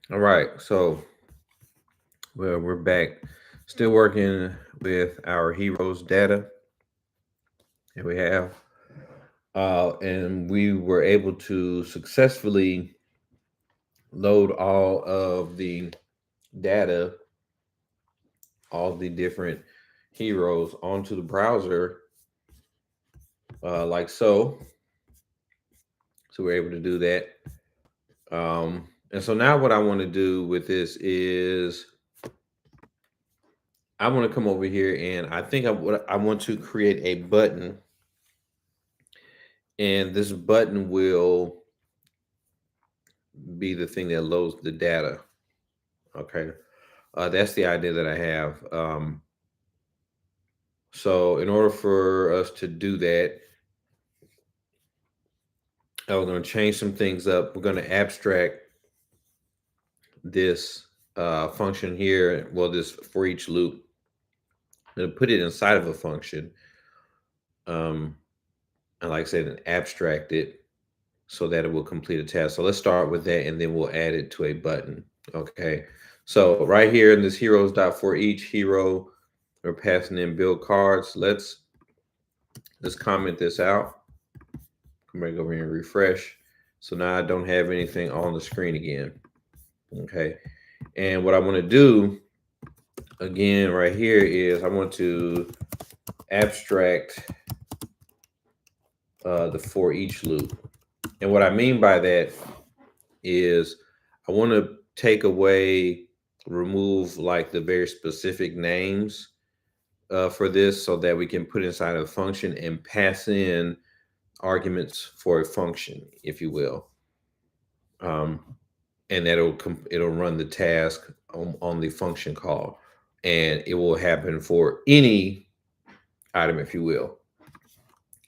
All right, so well, we're back, still working with our heroes data that we have, and we were able to successfully load all of the data, all the different heroes onto the browser, like so. So we're able to do that. And so now what I want to do with this is I want to come over here and I think I want to create a button, and this button will be the thing that loads the data. Okay, that's the idea that I have. So in order for us to do that, we're going to change some things up. We're going to abstract this function here. Well, this for each loop, and put it inside of a function. Um, and like I said, and abstract it so that it will complete a task. So let's start with that, and then we'll add it to a button. Okay. So right here in this heroes dot for each hero, we're passing in build cards. Let's comment this out. Come back over here and refresh. So now I don't have anything on the screen again. Okay. And what I want to do again right here is I want to abstract the for each loop. And what I mean by that is I want to take away, remove like the very specific names for this so that we can put inside a function and pass in arguments for a function, if you will. Um, and it'll run the task on the function call, and it will happen for any item, if you will,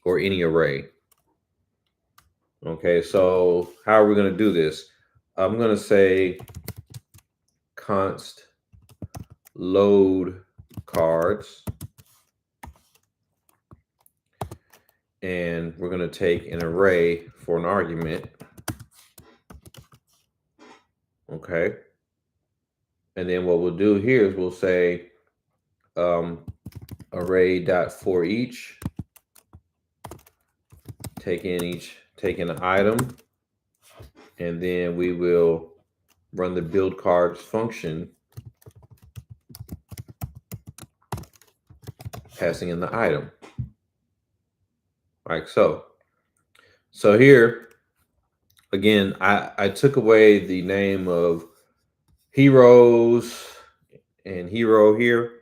or any array. Okay, so how are we going to do this? I'm going to say const load cards, and we're going to take an array for an argument. Okay, and then what we'll do here is we'll say um, array dot for each, take in an item, and then we will run the build cards function, passing in the item, like so. So here again, I took away the name of heroes and hero here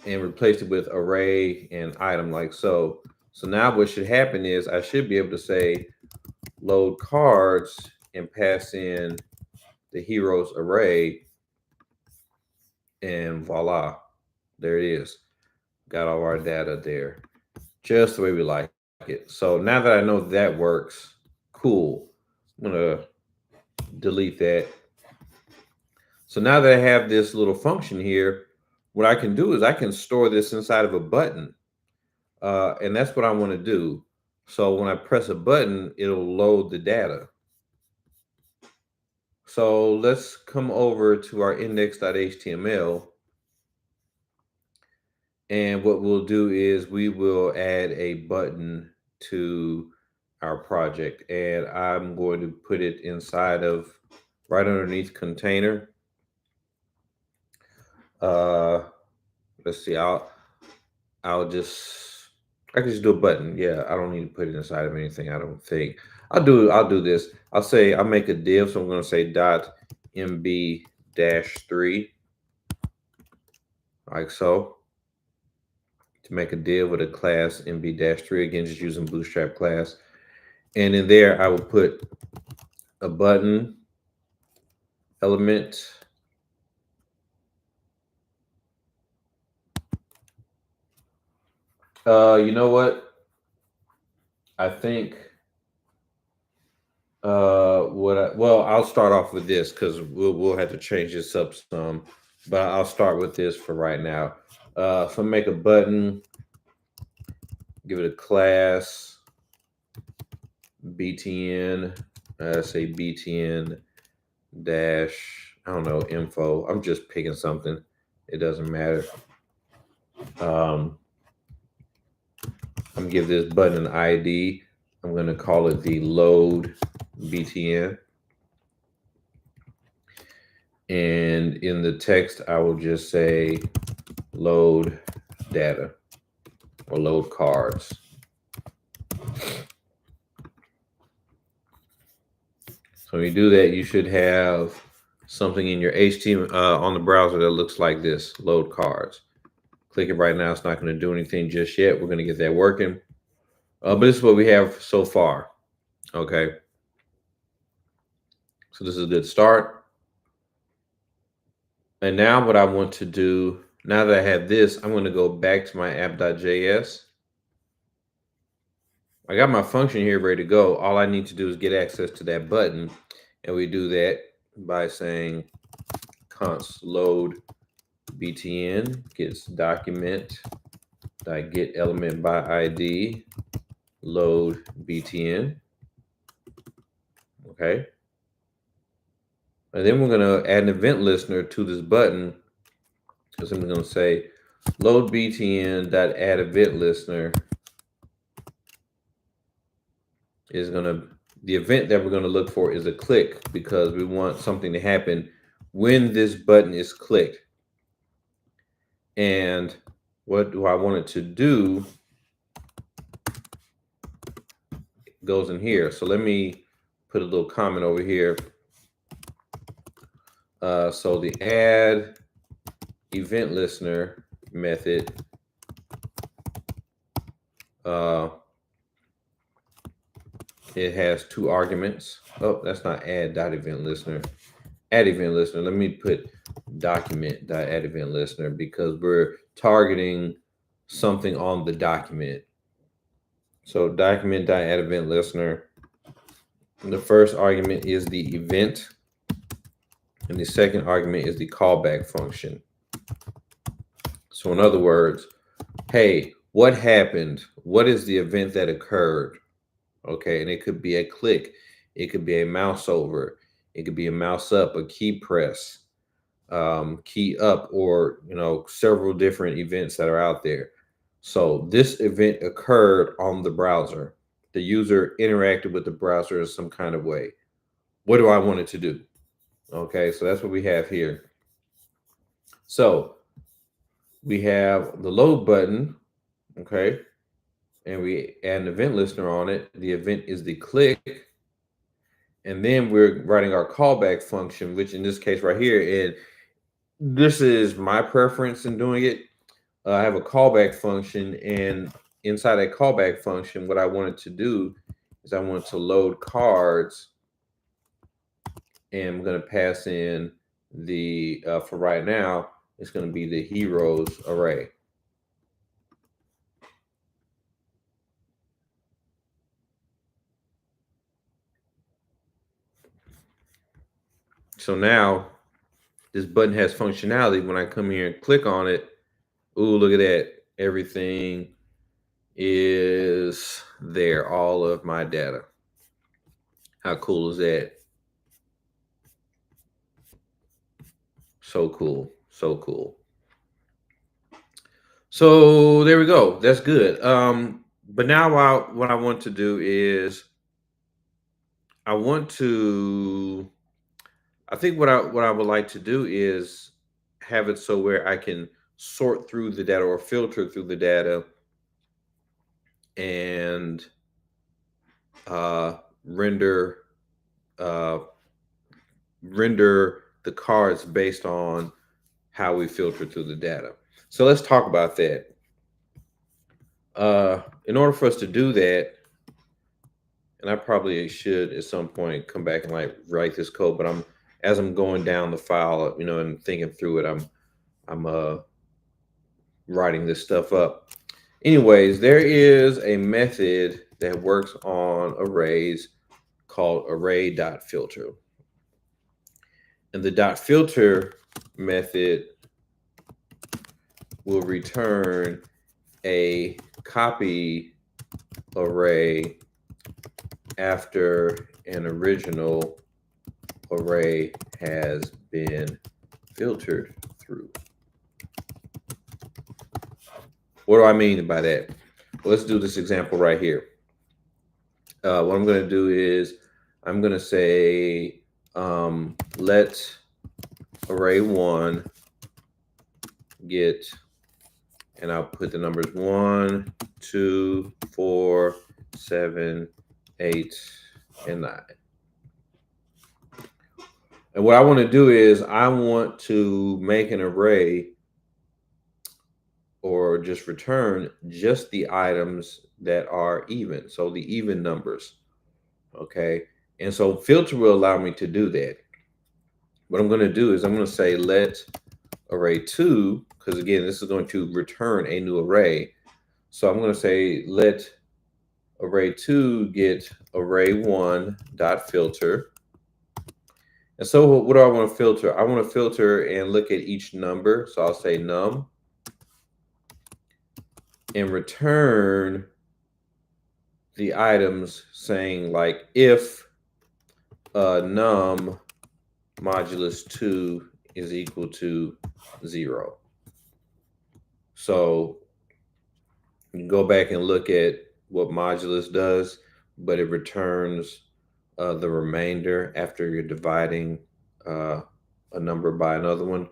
and replaced it with array and item, like so. So now what should happen is I should be able to say load cards and pass in the heroes array, and voila, there it is. Got all our data there, just the way we like it. So now that I know that works, cool. I'm gonna delete that. So now that I have this little function here, what I can do is I can store this inside of a button. And that's what I want to do. So when I press a button, it'll load the data. So let's come over to our index.html. And what we'll do is we will add a button to our project. And I'm going to put it inside of right underneath container. Uh, let's see. I'll just I can just do a button. Yeah, I don't need to put it inside of anything. I don't think. I'll do this. I'll make a div. So I'm gonna say dot mb dash three, like so. To make a div with a class mb dash three. Again, just using Bootstrap class. And in there I will put a button element. You know what? I think well, I'll start off with this because we'll have to change this up some, but I'll start with this for right now. So make a button, give it a class btn, say btn dash, I don't know, info. I'm just picking something. It doesn't matter. I'm gonna give this button an ID. I'm gonna call it the load BTN. And in the text, I will just say load data or load cards. So when you do that, you should have something in your HTML on the browser that looks like this, load cards. Click it right now. It's not going to do anything just yet. We're going to get that working. But this is what we have so far. Okay. So this is a good start. And now what I want to do, now that I have this, I'm going to go back to my app.js. I got my function here ready to go. All I need to do is get access to that button. And we do that by saying const load btn gets document get element by ID load btn. Okay. And then we're going to add an event listener to this button. So I'm going to say load btn.add event listener is going to, the event that we're going to look for is a click, because we want something to happen when this button is clicked. And what do I want it to do? It goes in here. So let me put a little comment over here. So the add event listener method it has 2 arguments. Oh, that's not add.event listener. Add event listener. Let me put document.add event listener, because we're targeting something on the document. So document.add event listener. The first argument is the event, and the second argument is the callback function. So in other words, hey, what happened? What is the event that occurred? Okay, and it could be a click, it could be a mouse over, it could be a mouse up, a key press, key up, or several different events that are out there. So this event occurred on the browser. The user interacted with the browser in some kind of way. What do I want it to do? Okay, so that's what we have here. So we have the load button, okay, and we add an event listener on it. The event is the click. And then we're writing our callback function, which in this case right here, and this is my preference in doing it. I have a callback function, and inside that callback function, what I wanted to do is I want to load cards, and I'm going to pass in the, for right now, it's going to be the heroes array. So now this button has functionality. When I come here and click on it, ooh, look at that. Everything is there, all of my data. How cool is that? So cool. So cool. So there we go. That's good. But now what I want to do is I think what I would like to do is have it so where I can sort through the data or filter through the data and render the cards based on how we filter through the data. So let's talk about that. In order for us to do that, and I probably should at some point come back and write this code, but as I'm going down the file, and thinking through it, I'm writing this stuff up. Anyways, there is a method that works on arrays called array.filter. And the .filter method will return a copy array after an original array has been filtered through. What do I mean by that? Well, let's do this example right here. What I'm going to do is I'm going to say let array 1 get, and I'll put the numbers 1, 2, 4, 7, 8, and 9. And what I want to do is I want to make an array or just return just the items that are even. So the even numbers. Okay. And so filter will allow me to do that. What I'm going to do is I'm going to say let array 2, because again, this is going to return a new array. So I'm going to say let array 2 get array 1 dot filter. And so what do I want to filter? I want to filter and look at each number. So I'll say num and return the items saying like if num modulus 2 is equal to 0. So you can go back and look at what modulus does, but it returns the remainder after you're dividing a number by another one.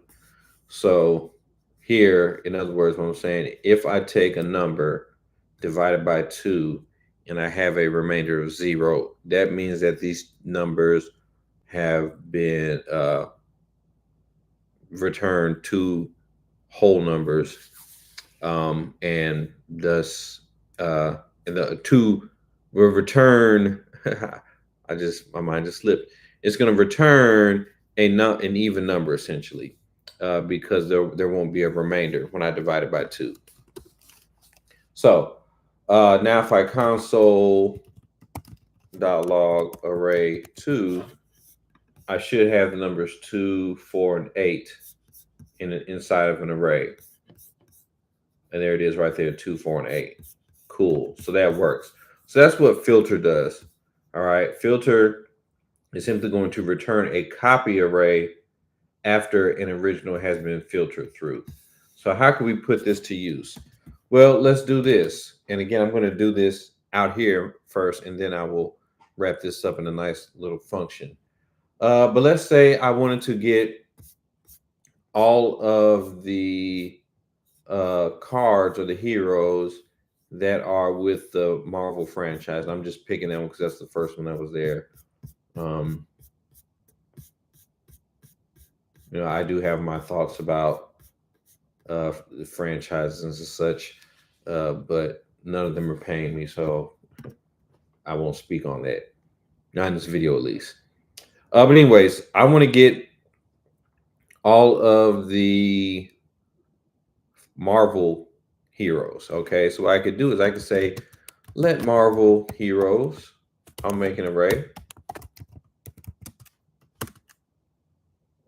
So here, in other words, what I'm saying, if I take a number divided by 2 and I have a remainder of 0, that means that these numbers have been returned 2 whole numbers, and thus and the 2 will return my mind just slipped. It's going to return an even number essentially, because there won't be a remainder when I divide it by 2. So now if I console.log array 2, I should have the numbers 2, 4, and 8 inside of an array. And there it is right there, 2, 4, and 8. Cool. So that works. So that's what filter does. All right. Filter is simply going to return a copy array after an original has been filtered through. So how can we put this to use? Well, let's do this. And again, I'm going to do this out here first, and then I will wrap this up in a nice little function. But let's say I wanted to get all of the cards or the heroes that are with the Marvel franchise. I'm just picking them because that's the first one that was there. I do have my thoughts about the franchises and such, but none of them are paying me, so I won't speak on that. Not in this video, at least. But anyways, I want to get all of the Marvel heroes. Okay, so what I could do is I could say, let Marvel heroes. I'll make an array.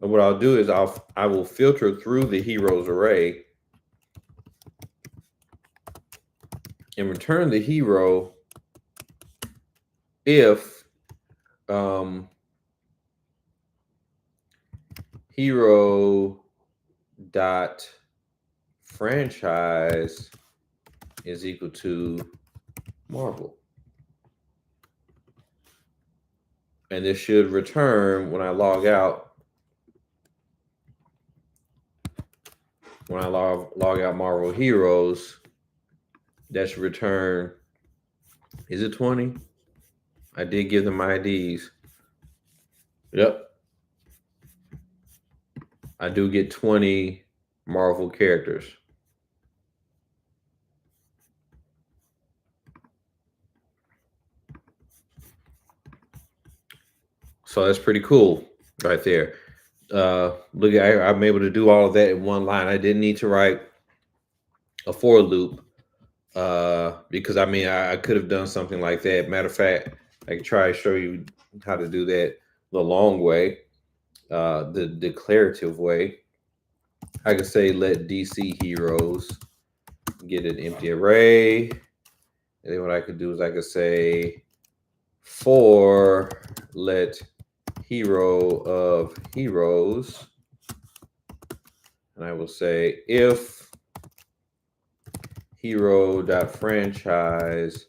And what I'll do is I will filter through the heroes array and return the hero if hero dot franchise is equal to Marvel. And this should return when I log out. When I log out Marvel Heroes, that should return, is it 20? I did give them IDs. Yep. I do get 20 Marvel characters. So that's pretty cool right there. Look, I'm able to do all of that in one line. I didn't need to write a for loop because I could have done something like that. Matter of fact, I can try to show you how to do that the long way, the declarative way. I could say let DC heroes get an empty array. And then what I could do is I could say for let hero of heroes. And I will say if hero.franchise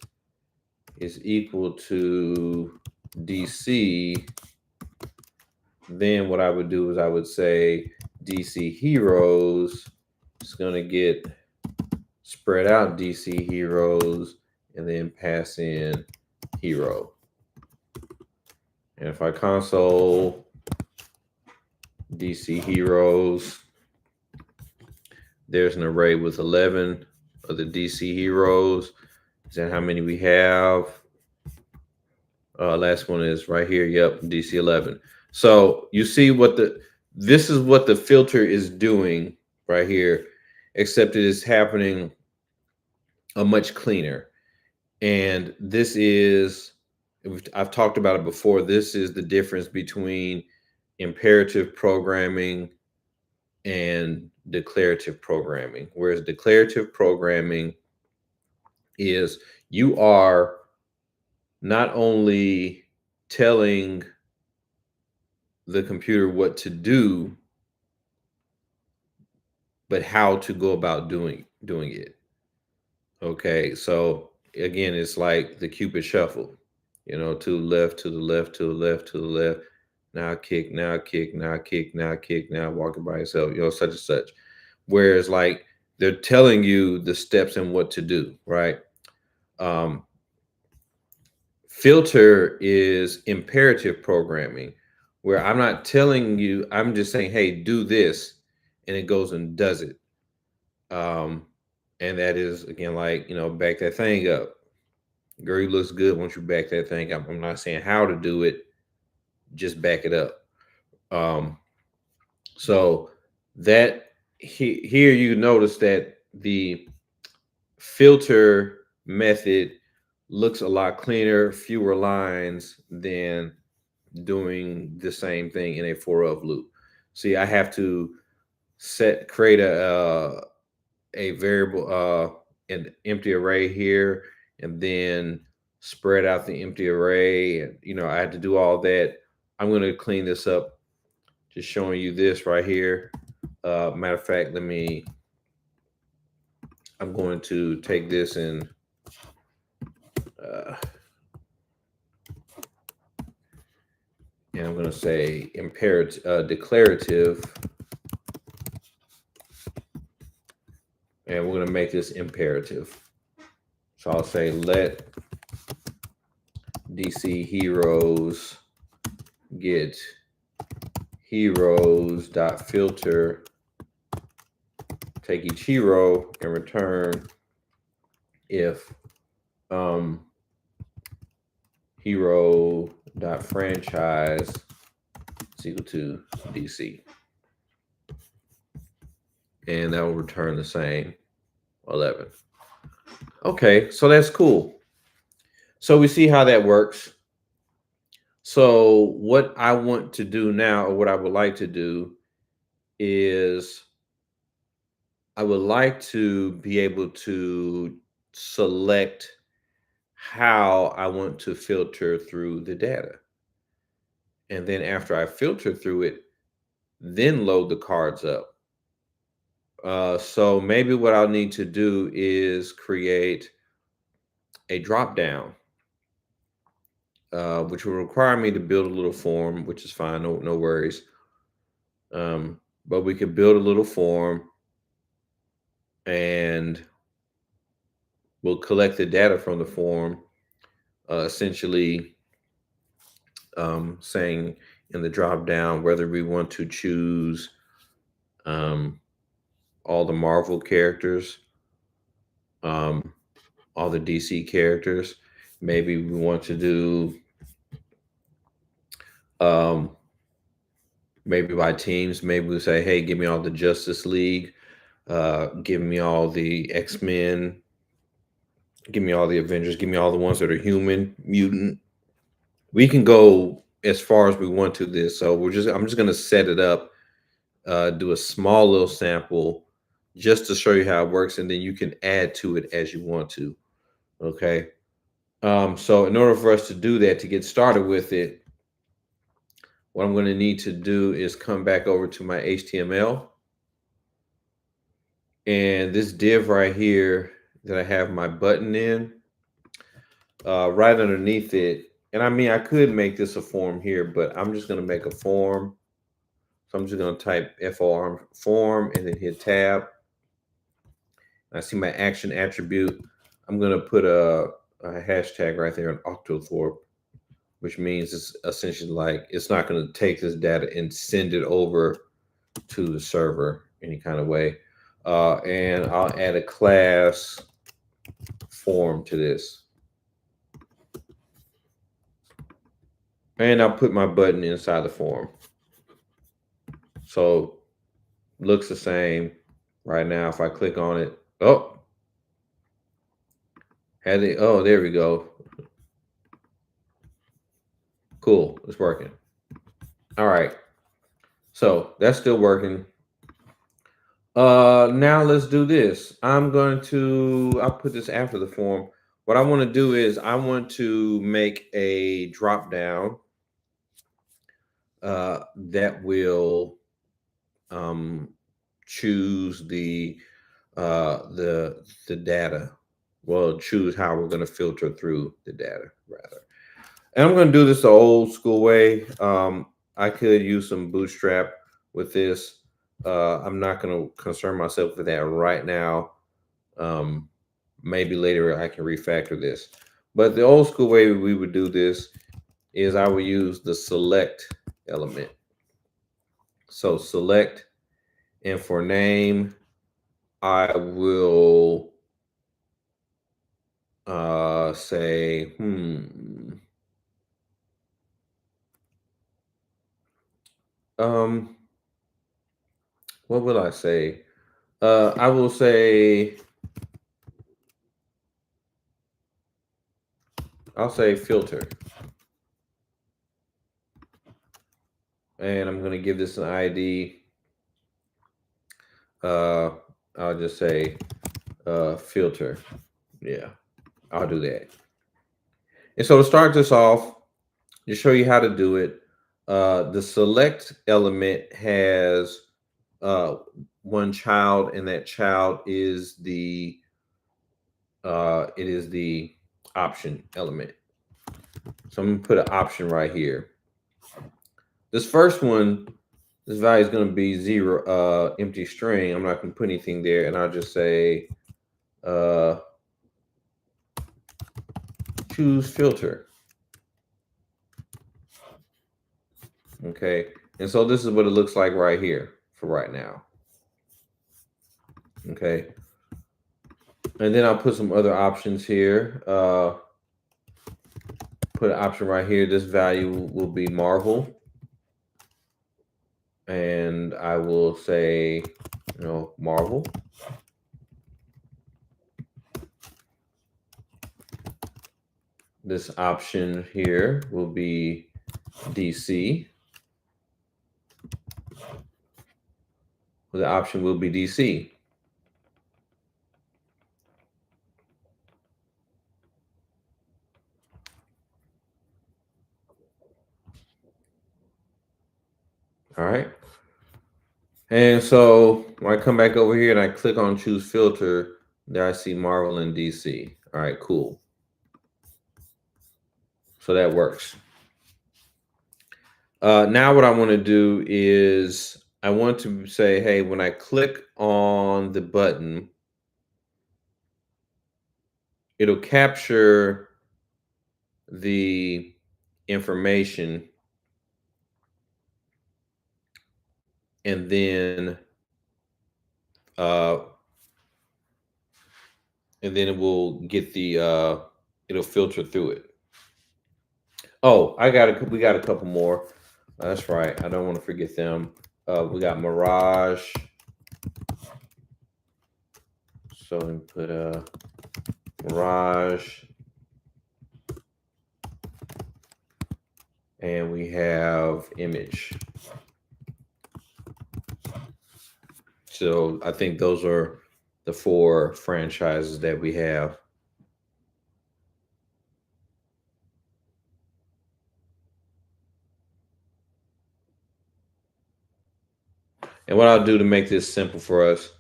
is equal to DC, then what I would do is I would say DC heroes is going to get spread out DC heroes and then pass in hero. And if I console DC heroes, there's an array with 11 of the DC heroes. Is that how many we have? Last one is right here. Yep, DC 11. So you see this is what the filter is doing right here, except it is happening a much cleaner. And this is, I've talked about it before. This is the difference between imperative programming and declarative programming. Whereas declarative programming is you are not only telling the computer what to do, but how to go about doing it. Okay, so again, it's like the Cupid shuffle, to the left, to the left, to the left, to the left. Now kick, now kick, now kick, now kick, now walking by yourself, such and such. Whereas like they're telling you the steps and what to do, right? Filter is imperative programming, where I'm not telling you, I'm just saying, hey, do this, and it goes and does it. And that is, again, like, back that thing up. Girl, you looks good once you back that thing up. I'm not saying how to do it, just back it up. So that here you notice that the filter method looks a lot cleaner, fewer lines than doing the same thing in a for of loop. See, I have to create a variable, an empty array here, and then spread out the empty array. And, I had to do all that. I'm going to clean this up, just showing you this right here. Matter of fact, I'm going to take this and I'm going to say declarative, and we're going to make this imperative. So I'll say let DC heroes get heroes.filter, take each hero and return if hero.franchise is equal to DC. And that will return the same 11. Okay, so that's cool. So we see how that works. So what I want to do now, or what I would like to do, is I would like to be able to select how I want to filter through the data. And then after I filter through it, then load the cards up. So maybe what I'll need to do is create a drop down, which will require me to build a little form, which is fine, no worries. But we could build a little form, and we'll collect the data from the form, essentially saying in the drop down whether we want to choose all the Marvel characters, all the DC characters. Maybe we want to do maybe by teams. Maybe we say, hey, give me all the Justice League, give me all the X-Men, give me all the Avengers, give me all the ones that are human, mutant. We can go as far as we want to this. So I'm just going to set it up, do a small little sample just to show you how it works, and then you can add to it as you want to. Okay. So in order for us to do that, to get started with it, what I'm going to need to do is come back over to my HTML, and this div right here that I have my button in, right underneath it. And I mean, I could make this a form here, but I'm just going to make a form. So I'm just going to type form and then hit tab. I see my action attribute. I'm going to put a hashtag right there, an octothorpe, which means it's essentially like it's not going to take this data and send it over to the server any kind of way. And I'll add a class form to this. And I'll put my button inside the form. So looks the same right now. If I click on it, oh, there we go. Cool, it's working. All right, so that's still working. Now let's do this. I'll put this after the form. What I want to do is I want to make a drop down that will choose the data. Well, choose how we're going to filter through the data rather. And I'm going to do this the old school way. I could use some Bootstrap with this. I'm not going to concern myself with that right now. Maybe later I can refactor this. But the old school way we would do this is I would use the select element. So select, and for name, I will say, what will I say? I will say, I'll say filter. And I'm going to give this an ID. I'll just say filter. Yeah, I'll do that. And so to start this off, to show you how to do it, the select element has one child, and that child is the option element. So I'm gonna put an option right here. This first one, this value is going to be 0, empty string. I'm not going to put anything there, and I'll just say choose filter. Okay, and so this is what it looks like right here for right now. Okay, and then I'll put some other options here. Put an option right here. This value will be Marvel. And I will say, Marvel. This option here will be DC. The option will be DC. All right. And so when I come back over here and I click on choose filter, there I see Marvel and DC. All right, cool. So that works. Now what I want to do is I want to say, hey, when I click on the button, it'll capture the information, and then it will get the it'll filter through it. Oh, we got a couple more. That's right. I don't want to forget them. We got Mirage. So we put Mirage. And we have Image. So I think those are the 4 franchises that we have. And what I'll do to make this simple for us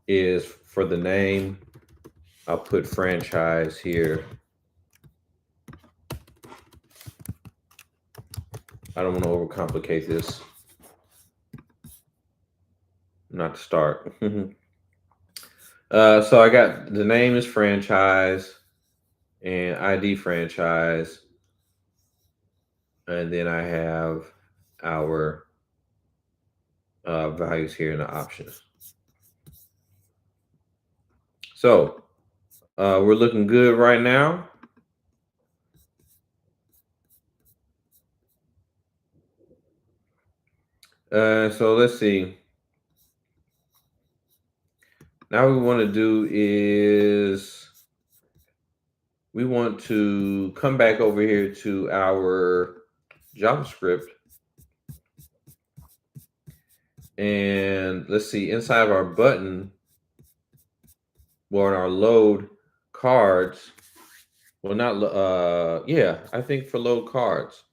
is for the name, I'll put franchise here. I don't want to overcomplicate this. Not to start. So I got the name is franchise and ID franchise. And then I have our values here in the options. So we're looking good right now. So let's see. Now what we want to do is we want to come back over here to our JavaScript. And let's see, inside of our button, well, in our load cards, well, not, yeah, I think for load cards,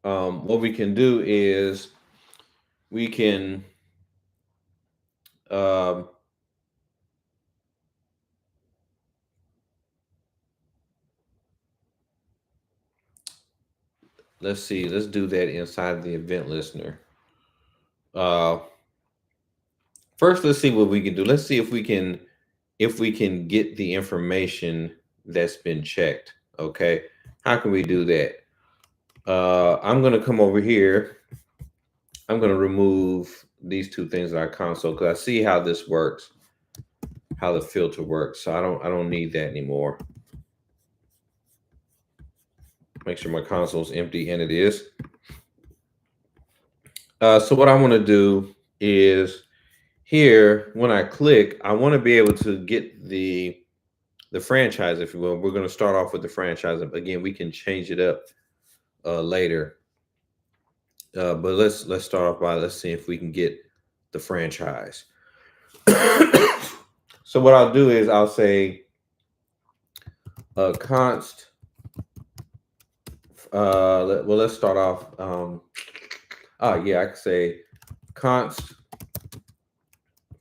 what we can do is we can let's see, let's do that inside of the event listener. First, let's see what we can do. Let's see if we can get the information that's been checked. Okay, how can we do that? I'm going to come over here. I'm going to remove these two things in our console because I see how this works, how the filter works. So I don't need that anymore. Make sure my console is empty, and it is. So what I want to do is here, when I click, I want to be able to get the franchise, if you will. We're going to start off with the franchise. Again, we can change it up later. But let's start off by, let's see if we can get the franchise. So what I'll do is I'll say const. Well, let's start off. Yeah, I can say const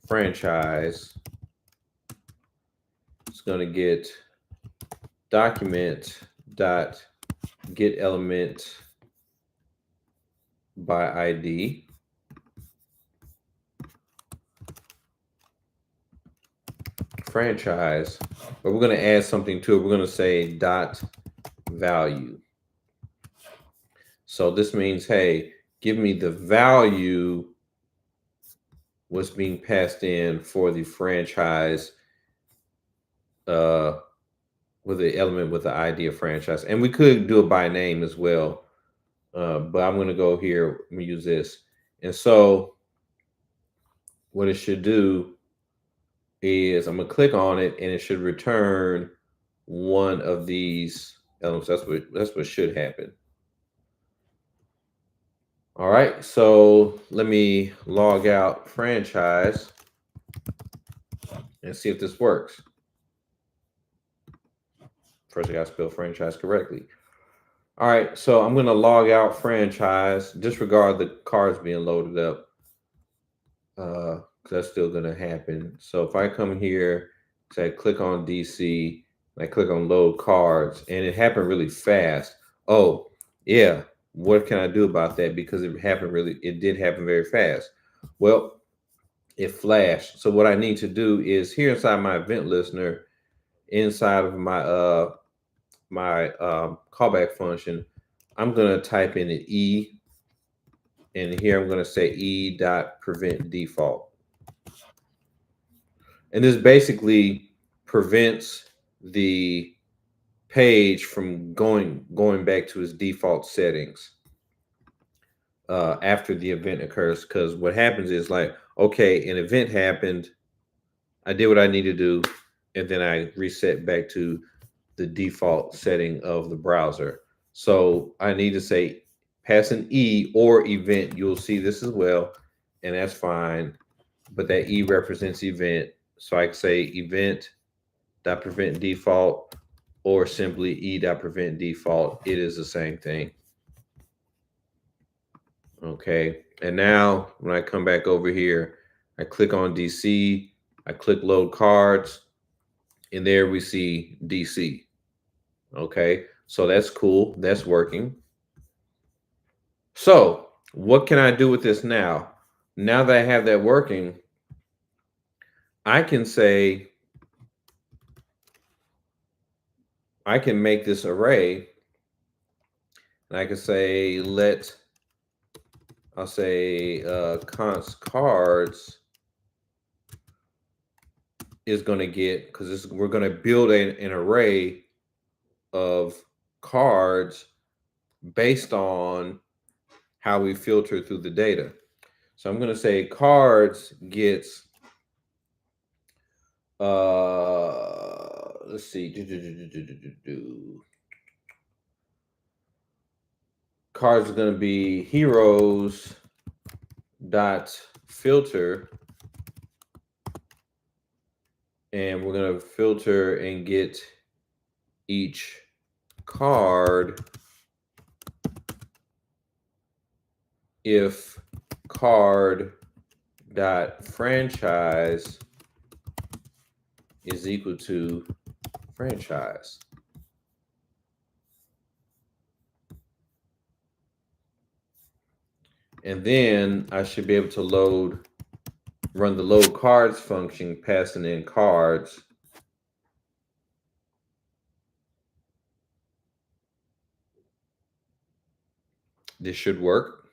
franchise. It's going to get document dot get element by ID. Franchise, but we're going to add something to it. We're going to say dot value. So this means, hey, give me the value what's being passed in for the franchise with the element with the ID of franchise. And we could do it by name as well. But I'm going to go here and use this. And so what it should do is I'm going to click on it and it should return one of these elements. That's what should happen. All right, so let me log out franchise and see if this works. First, I got to spell franchise correctly. All right, so I'm going to log out franchise, disregard the cards being loaded up, because that's still going to happen. So if I come here, say click on DC, and I click on load cards, and it happened really fast. Oh, yeah. What can I do about that? Because it did happen very fast. Well, it flashed. So what I need to do is here inside my event listener, inside of my callback function, I'm going to type in an E, and here I'm going to say E.prevent default. And this basically prevents the page from going back to its default settings after the event occurs. Because what happens is, like, okay, an event happened, I did what I need to do, and then I reset back to the default setting of the browser. So I need to say pass an E or event. You'll see this as well, and that's fine. But that E represents event. So I can say event.prevent default or simply E.prevent default. It is the same thing. Okay. And now when I come back over here, I click on DC, I click load cards, and there we see DC. Okay. So that's cool. That's working. So what can I do with this now? Now that I have that working, I can say, I can make this array and I can say, I'll say const cards is going to get, because we're going to build an array of cards based on how we filter through the data. So I'm going to say cards gets, let's see, cards is going to be heroes dot filter, and we're going to filter and get each card if card dot franchise is equal to franchise. And then I should be able to run the load cards function, passing in cards. This should work.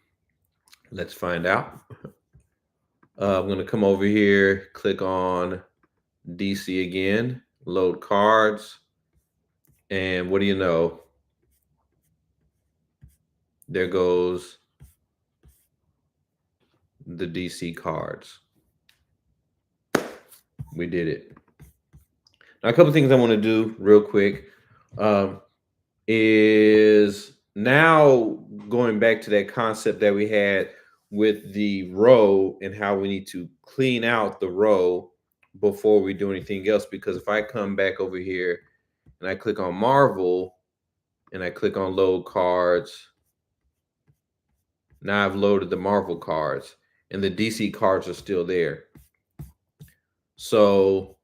Let's find out. I'm going to come over here, click on DC again, load cards. And what do you know? There goes the DC cards. We did it. Now, a couple things I want to do real quick is now going back to that concept that we had with the row and how we need to clean out the row before we do anything else. Because if I come back over here and I click on Marvel and I click on load cards, now I've loaded the Marvel cards and the DC cards are still there. So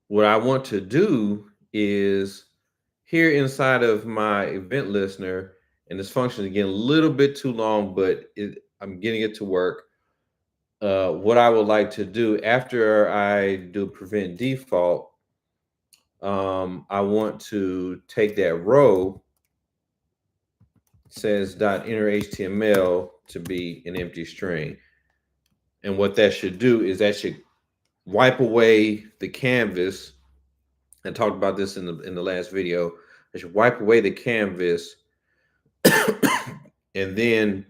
what I want to do is here inside of my event listener, and this function is again a little bit too long, but I'm getting it to work. What I would like to do after I do prevent default, I want to take that row, says .enter HTML, to be an empty string. And what that should do is that should wipe away the canvas. I talked about this in the last video. I should wipe away the canvas and then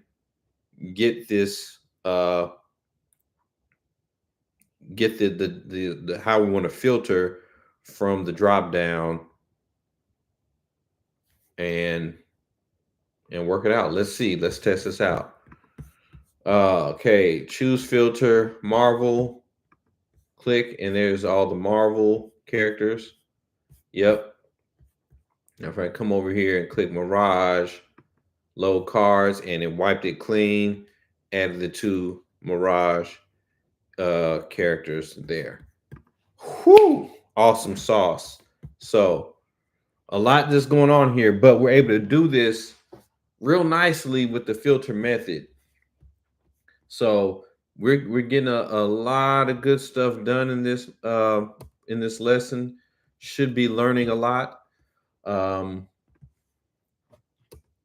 get this get the how we want to filter from the drop down and work it out. Let's see. Let's test this out. Okay, choose filter, Marvel, click, and there's all the Marvel characters. Yep. Now if I come over here and click Mirage, load cards, and it wiped it clean, added the two Mirage characters there. Whoo! Awesome sauce. So a lot just going on here, but we're able to do this real nicely with the filter method. So we're getting a lot of good stuff done in this lesson. Should be learning a lot. And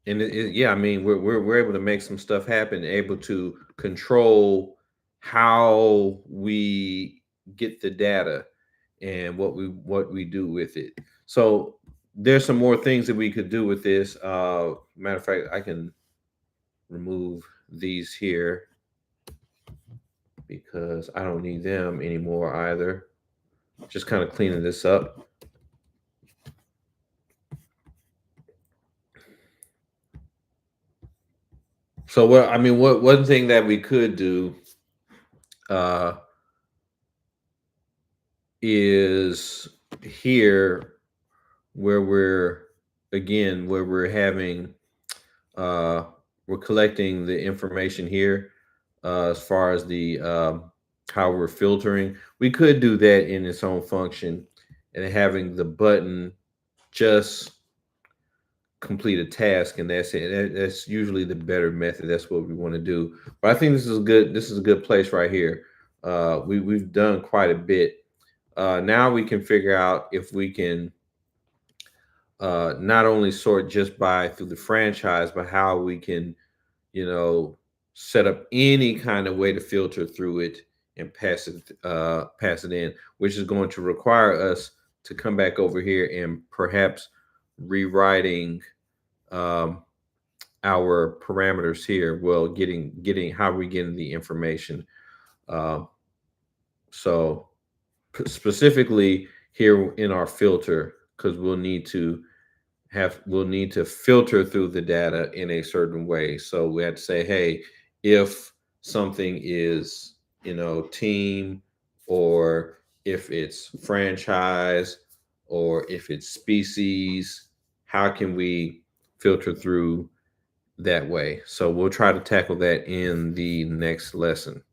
yeah, I mean, we're able to make some stuff happen, able to control how we get the data and what we do with it. So there's some more things that we could do with this. Matter of fact, I can remove these here because I don't need them anymore either. Just kind of cleaning this up. So what one thing that we could do is here where we're having we're collecting the information here as far as the how we're filtering. We could do that in its own function and having the button just complete a task, and that's it. That's usually the better method. That's what we want to do. But I think this is a good. This is a good place right here. We've done quite a bit. Now we can figure out if we can not only sort just by through the franchise, but how we can, you know, set up any kind of way to filter through it and pass it in, which is going to require us to come back over here and perhaps rewriting um, our parameters here. Well, getting how we getting the information. Um, so specifically here in our filter, because we'll need to filter through the data in a certain way. So we have to say, hey, if something is, team, or if it's franchise, or if it's species, how can we filter through that way? So we'll try to tackle that in the next lesson.